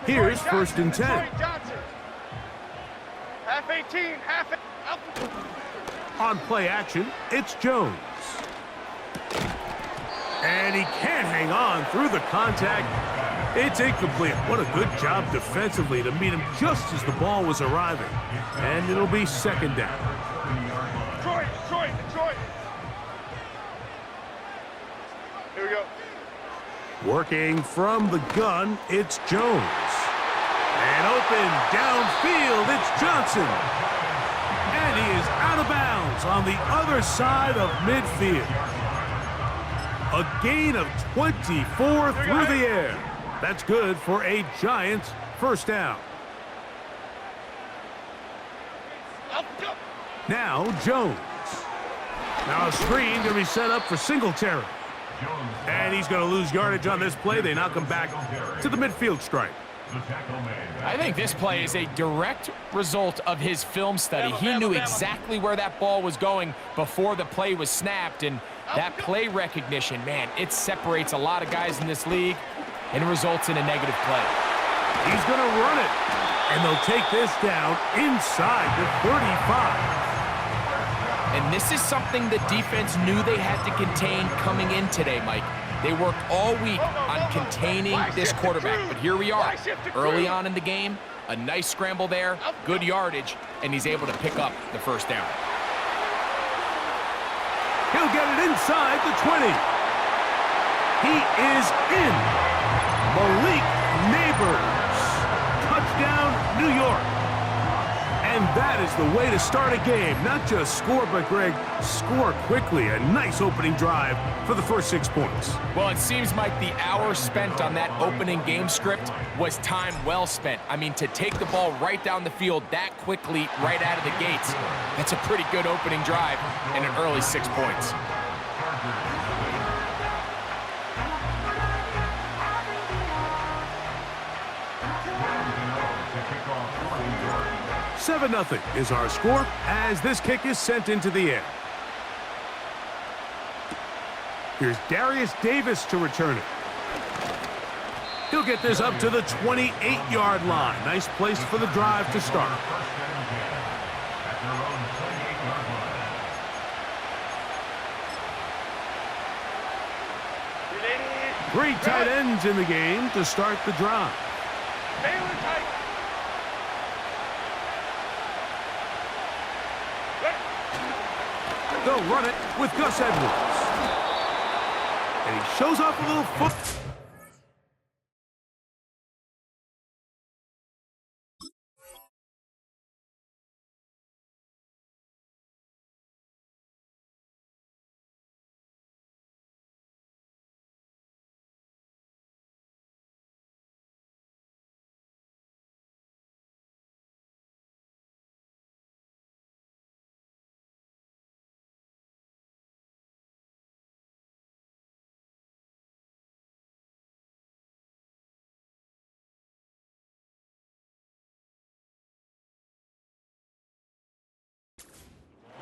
Here's first and 10. Half 18, half. On play action, it's Jones. And he can't hang on through the contact. It's incomplete. What a good job defensively to meet him just as the ball was arriving. And it'll be second down. Detroit. Here we go. Working from the gun, it's Jones. And open downfield, it's Johnson. And he is out of bounds on the other side of midfield. A gain of 24 through the air. That's good for a Giants first down. Now Jones. Now a screen going to be set up for Singletary. And he's going to lose yardage on this play. They knock him back to the midfield stripe. I think this play is a direct result of his film study. He knew exactly where that ball was going before the play was snapped, and that play recognition, man, it separates a lot of guys in this league and results in a negative play. He's going to run it, and they'll take this down inside the 35. And this is something the defense knew they had to contain coming in today, Mike. They worked all week on containing this quarterback, but here we are, early on in the game, a nice scramble there, good yardage, and he's able to pick up the first down. He'll get it inside the 20. He is in. Malik Nabers. Touchdown, New York. And that is the way to start a game. Not just score, but, Greg, score quickly. A nice opening drive for the first 6 points. Well, it seems like the hour spent on that opening game script was time well spent. I mean, to take the ball right down the field that quickly right out of the gates, that's a pretty good opening drive and an early 6 points. Seven 0 is our score as this kick is sent into the air. Here's Darius Davis to return it. He'll get this up to the 28-yard line. Nice place for the drive to start. Three tight ends in the game to start the drive. They'll run it with Gus Edwards. And he shows off a little foot.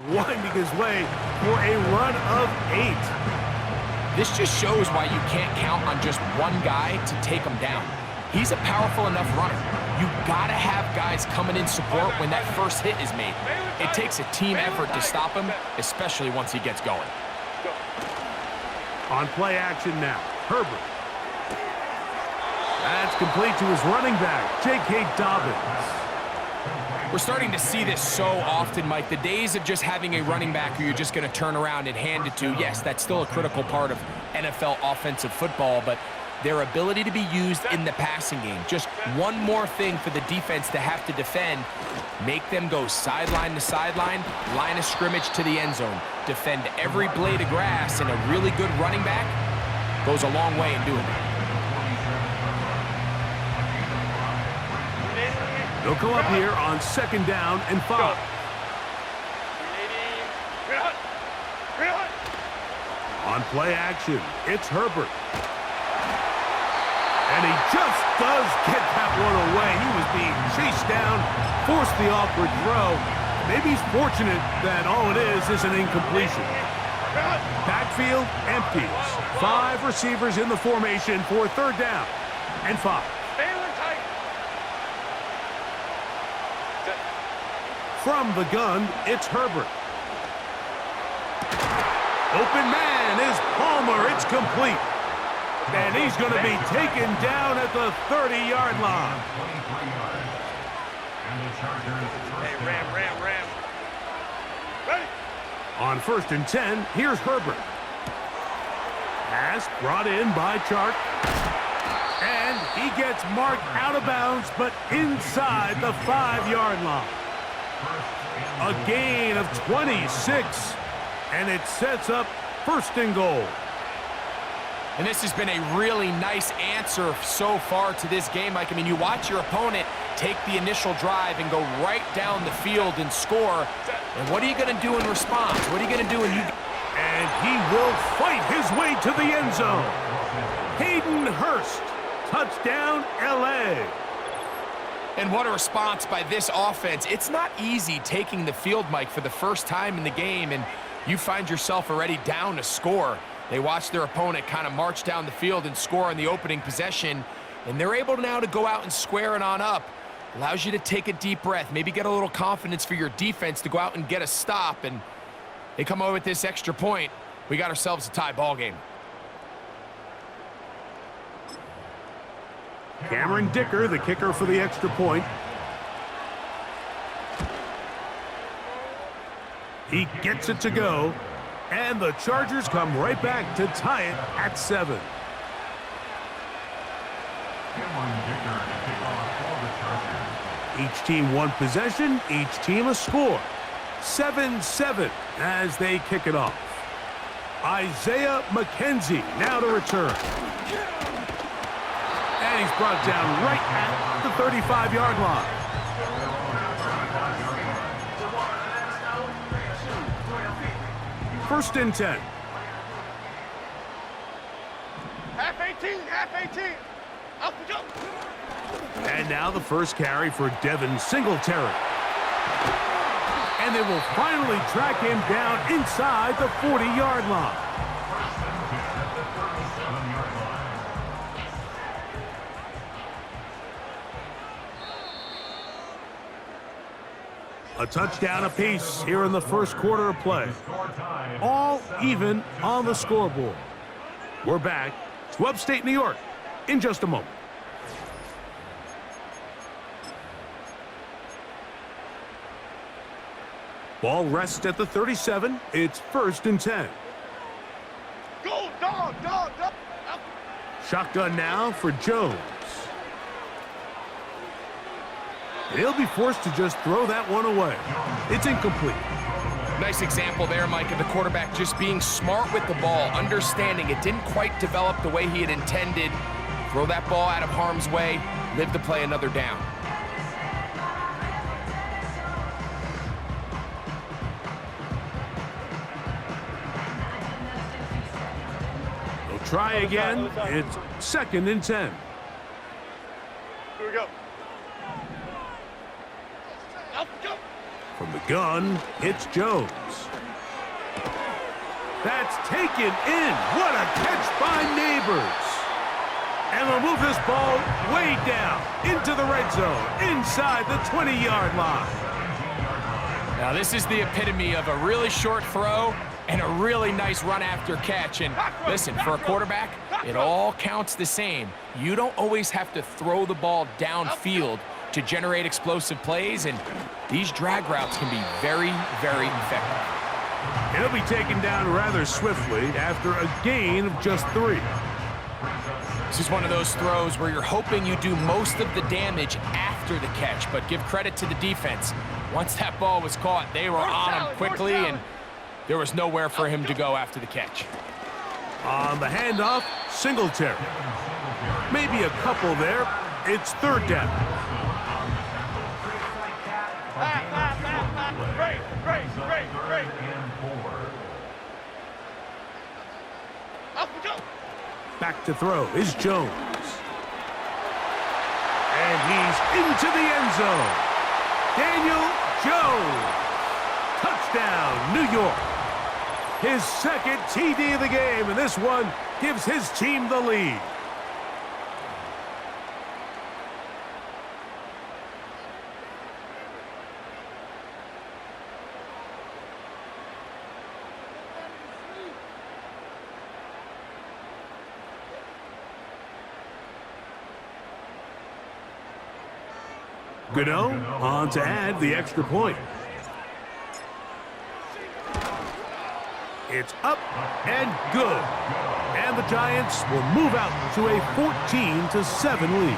Winding his way for a run of 8. This just shows why you can't count on just one guy to take him down. He's a powerful enough runner. You gotta have guys coming in support when that first hit is made. It takes a team effort to stop him, especially once he gets going. On play action now, Herbert. That's complete to his running back, J.K. Dobbins. We're starting to see this so often, Mike. The days of just having a running back who you're just going to turn around and hand it to, yes, that's still a critical part of NFL offensive football, but their ability to be used in the passing game, just one more thing for the defense to have to defend, make them go sideline to sideline, line of scrimmage to the end zone, defend every blade of grass, and a really good running back goes a long way in doing that. They'll come up here on second down and 5. On play action, it's Herbert. And he just does get that one away. He was being chased down, forced the awkward throw. Maybe he's fortunate that all it is an incompletion. Backfield empties. 5 receivers in the formation for third down and 5. From the gun, it's Herbert. Open man is Palmer. It's complete. And he's going to be taken down at the 30-yard line. Hey, Ram. Ready? On 1st and 10, here's Herbert. Pass brought in by Chark. And he gets marked out of bounds, but inside the 5-yard line. A gain of 26, and it sets up 1st and goal. And this has been a really nice answer so far to this game, Mike. I mean, you watch your opponent take the initial drive and go right down the field and score. And what are you going to do in response? What are you going to do when you... And he will fight his way to the end zone. Hayden Hurst, touchdown, L.A. And what a response by this offense. It's not easy taking the field, Mike, for the first time in the game, and you find yourself already down to score. They watch their opponent kind of march down the field and score on the opening possession, and they're able now to go out and square it on up. Allows you to take a deep breath, maybe get a little confidence for your defense to go out and get a stop, and they come over with this extra point. We got ourselves a tie ball game. Cameron Dicker, the kicker for the extra point. He gets it to go, and the Chargers come right back to tie it at 7. Each team one possession, each team a score. 7-7 as they kick it off. Isaiah McKenzie now to return. And he's brought down right at the 35-yard line. First and 10. Half 18. Up we go. And now the first carry for Devin Singletary. And they will finally track him down inside the 40-yard line. A touchdown apiece here in the first quarter of play. All even on the scoreboard. We're back to upstate New York in just a moment. Ball rests at the 37. It's 1st and 10. Go, dog. Shotgun now for Jones. He'll be forced to just throw that one away. It's incomplete. Nice example there, Mike, of the quarterback just being smart with the ball, understanding it didn't quite develop the way he had intended. Throw that ball out of harm's way, live to play another down. They'll try again. It's 2nd and 10. Here we go. From the gun, it's Jones. That's taken in. What a catch by Nabers. And they'll move this ball way down into the red zone, inside the 20-yard line. Now this is the epitome of a really short throw and a really nice run after catch. And listen, for a quarterback, it all counts the same. You don't always have to throw the ball downfield to generate explosive plays, and these drag routes can be very, very effective. He'll be taken down rather swiftly after a gain of just 3. This is one of those throws where you're hoping you do most of the damage after the catch, but give credit to the defense. Once that ball was caught, they were on him quickly, and there was nowhere for him to go after the catch. On the handoff, Singletary. Maybe a couple there. It's 3rd down. Great. Up we go. Back to throw is Jones. And he's into the end zone. Daniel Jones. Touchdown, New York. His 2nd TD of the game, and this one gives his team the lead. Gano on to add the extra point. It's up and good. And the Giants will move out to a 14-7 lead.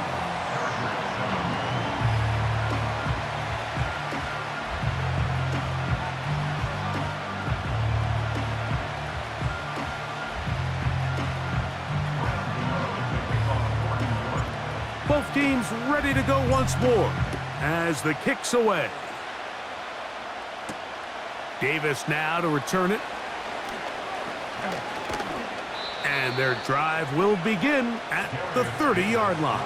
Both teams ready to go once more as the kick's away. Davis now to return it. And their drive will begin at the 30-yard line.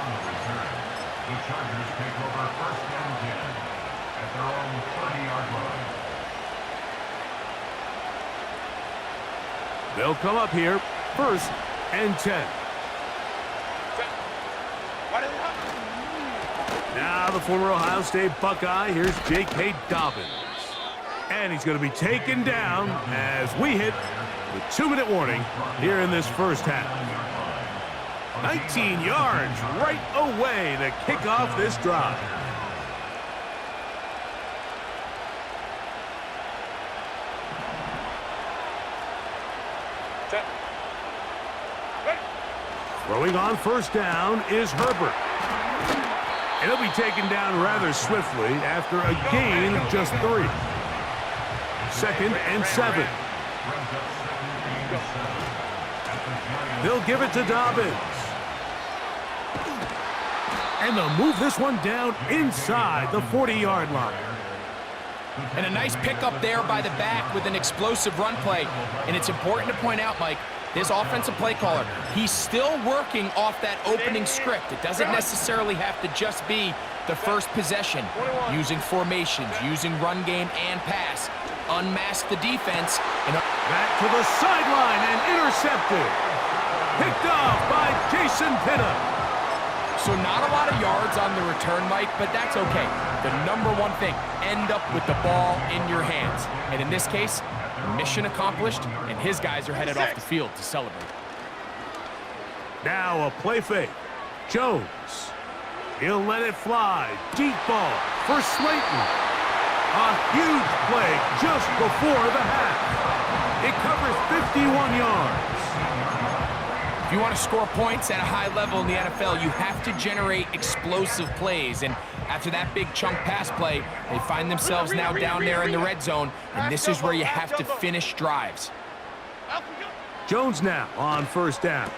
The Chargers take over first and 10 at their own 30-yard line. They'll come up here, first and 10. Now the former Ohio State Buckeye, here's J.K. Dobbins. And he's going to be taken down as we hit the 2-minute warning here in this first half. 19 yards right away to kick off this drive. Throwing on first down is Herbert. And he'll be taken down rather swiftly after a gain of just 3. 2nd and 7. They'll give it to Dobbins. And they'll move this one down inside the 40-yard line. And a nice pickup there by the back with an explosive run play. And it's important to point out, Mike, this offensive play caller, he's still working off that opening script. It doesn't necessarily have to just be the first possession. Using formations, using run game and pass. Unmask the defense. And back to the sideline and intercepted. Picked off by Jason Pitta. So not a lot of yards on the return, Mike, but that's okay. The number one thing, end up with the ball in your hands. And in this case, mission accomplished, and his guys are headed off the field to celebrate. Now a play fake. Jones. He'll let it fly. Deep ball for Slayton. A huge play just before the half. It covers 51 yards. If you want to score points at a high level in the NFL, you have to generate explosive plays. And after that big chunk pass play, they find themselves now down there in the red zone, and this is where you have to finish drives. Jones now on first down.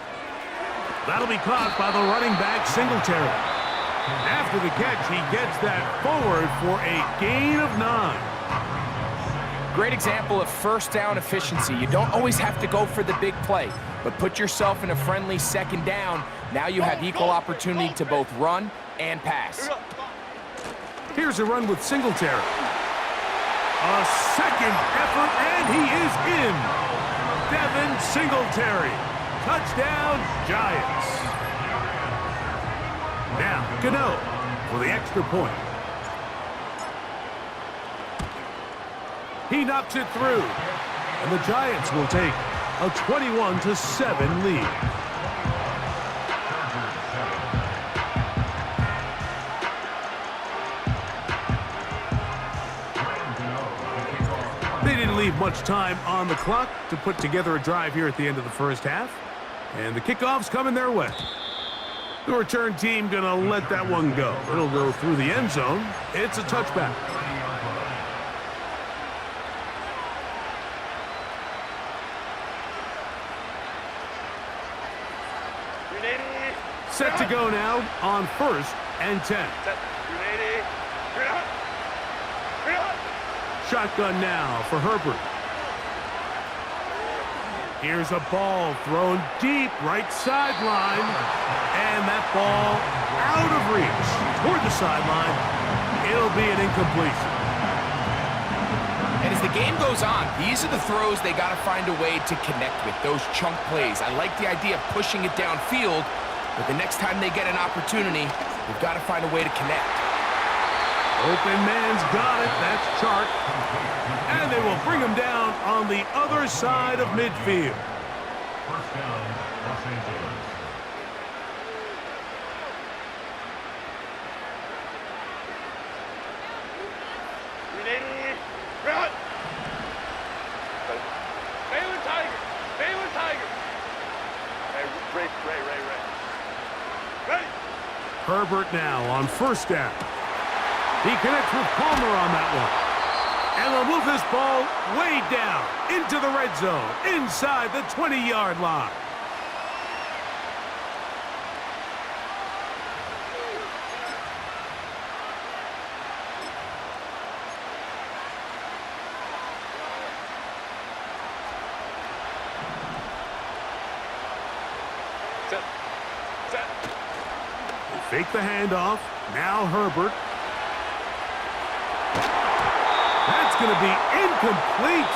That'll be caught by the running back Singletary. After the catch, he gets that forward for a gain of 9. Great example of first down efficiency. You don't always have to go for the big play, but put yourself in a friendly second down. Now you have equal opportunity to both run and pass. Here's a run with Singletary. A second effort, and he is in. Devin Singletary. Touchdown, Giants. Now, Gano for the extra point. He knocks it through, and the Giants will take a 21-7 lead. They didn't leave much time on the clock to put together a drive here at the end of the first half, and the kickoff's coming their way. The return team gonna let that one go. It'll go through the end zone. It's a touchback. Set to go now on first and 10. Shotgun now for Herbert. Here's a ball thrown deep right sideline. And that ball out of reach toward the sideline. It'll be an incompletion. And as the game goes on, these are the throws they got to find a way to connect with, those chunk plays. I like the idea of pushing it downfield, but the next time they get an opportunity, they've got to find a way to connect. Open man's got it. That's Chark. And they will bring him down on the other side of midfield. First down, Los Angeles. Ready. Run. Baylor Tiger. Baylor Tiger. Hey, Ray. Ready. Herbert now on first down. He connects with Palmer on that one. And they'll move this ball way down into the red zone, inside the 20-yard line. Set. They fake the handoff. Now Herbert. That's going to be incomplete.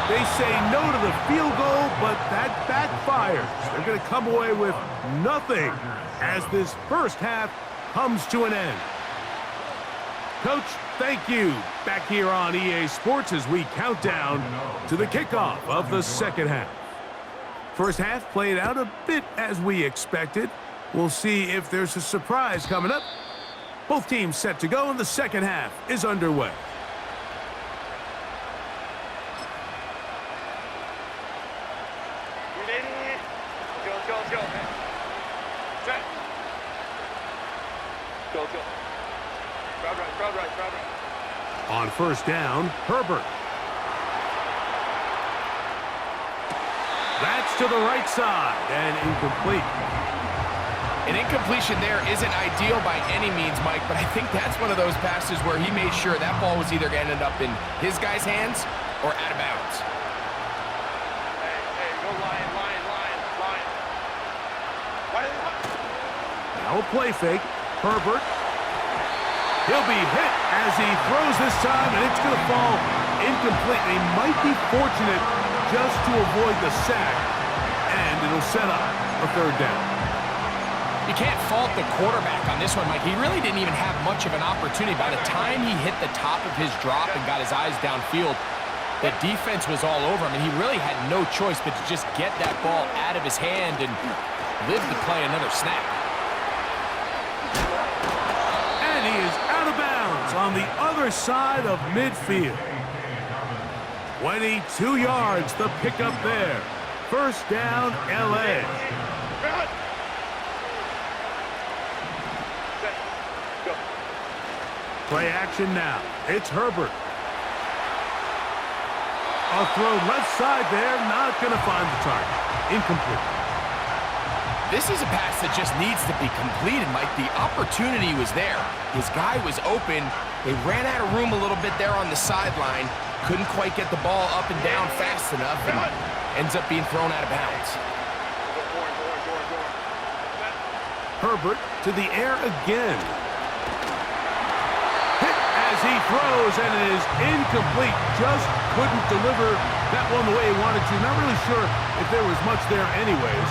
They say no to the field goal, but that backfires. They're going to come away with nothing as this first half comes to an end. Coach, thank you. Back here on EA Sports as we count down to the kickoff of the second half. First half played out a bit as we expected. We'll see if there's a surprise coming up. Both teams set to go, and the second half is underway. Go. Set. Go. Crowd right. On first down, Herbert. That's to the right side and incomplete. An incompletion there isn't ideal by any means, Mike, but I think that's one of those passes where he made sure that ball was either going to end up in his guy's hands or out of bounds. Hey, go Lion. Now a play fake. Herbert. He'll be hit as he throws this time, and it's going to fall incomplete. They might be fortunate just to avoid the sack, and it'll set up a third down. You can't fault the quarterback on this one, Mike. He really didn't even have much of an opportunity. By the time he hit the top of his drop and got his eyes downfield, the defense was all over him, and he really had no choice but to just get that ball out of his hand and live to play another snap. And he is out of bounds on the other side of midfield. 22 yards, the pickup there. First down, L.A. Run. Set. Go. Play action now. It's Herbert. A throw left side there, not going to find the target. Incomplete. This is a pass that just needs to be completed, Mike. The opportunity was there. His guy was open. They ran out of room a little bit there on the sideline. Couldn't quite get the ball up and down fast enough, and ends up being thrown out of bounds. Herbert to the air again. Hit as he throws, and it is incomplete. Just couldn't deliver that one the way he wanted to. Not really sure if there was much there anyways.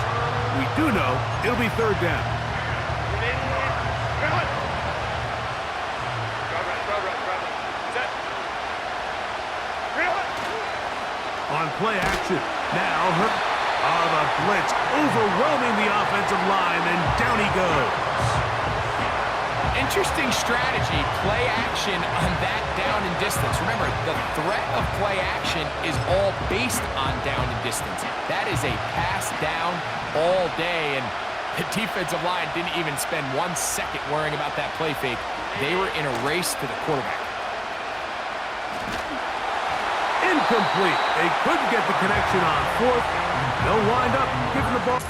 We do know it'll be third down. On play action. Now, the blitz overwhelming the offensive line, and down he goes. Interesting strategy, play action on that down and distance. Remember, the threat of play action is all based on down and distance. That is a pass down all day, and the defensive line didn't even spend 1 second worrying about that play fake. They were in a race to the quarterback. Incomplete. They couldn't get the connection on fourth. They'll wind up giving the ball.